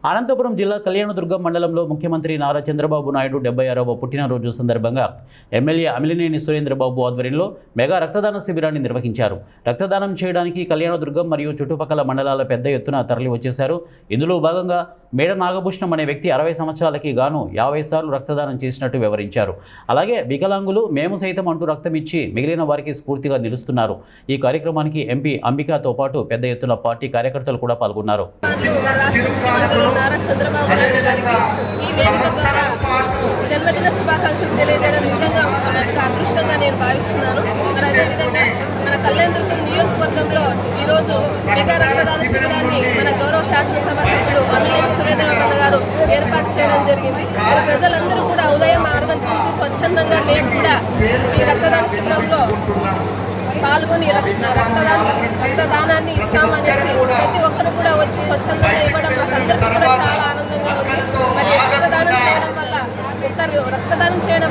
అనంతపురం జిల్లా కళ్యాణదుర్గం మండలంలో ముఖ్యమంత్రి నారా చంద్రబాబు నాయుడు 76వ పుట్టినరోజు సందర్భంగా ఎమ్మెల్యే అమిలినేని సురేంద్రబాబు ఆధ్వర్యంలో మెగా రక్తదాన శిబిరాన్ని నిర్వహించారు. రక్తదానం చేయడానికి కళ్యాణదుర్గం మరియు చుట్టుపక్కల మండలాల పెద్ద ఎత్తున తరలి వచ్చేశారు. ఇందులో భాగంగా మేడ నాగభూషణం అనే వ్యక్తి 60 సంవత్సరాలకి గాను 50 సార్లు రక్తదానం చేసినట్టు వివరించారు. అలాగే వికలాంగులు మేము సైతం అంటూ రక్తం ఇచ్చి మిగిలిన వారికి స్ఫూర్తిగా నిలుస్తున్నారు. ఈ కార్యక్రమానికి ఎంపీ అంబికాతో పాటు పెద్ద ఎత్తున పార్టీ కార్యకర్తలు కూడా పాల్గొన్నారు. నారా చంద్రబాబు నాయుడు గారికి ఈ వేదిక ద్వారా జన్మదిన శుభాకాంక్షలు తెలియజేయడం నిజంగా నాకు అదృష్టంగా నేను భావిస్తున్నాను. మరి అదేవిధంగా మన కళ్యాణదుర్గం నియోజకవర్గంలో ఈరోజు మెగా రక్తదాన శిబిరాన్ని మన గౌరవ శాసనసభ సభ్యులు అమిలినేని సురేంద్రబాబు గారు ఏర్పాటు చేయడం జరిగింది. మరి ప్రజలందరూ కూడా ఉదయం 6 గంటల నుంచి స్వచ్ఛందంగా మేము కూడా ఈ రక్తదాన శిబిరంలో పాల్గొని రక్తదానాన్ని ఇస్తామనేసి ప్రతి ఒక్కరు కూడా వచ్చి స్వచ్ఛందంగా ఇవ్వడం మాకు అందరికీ కూడా చాలా ఆనందంగా ఉంది. మరి రక్తదానం చేయడం వల్ల రక్తదానం చేయడం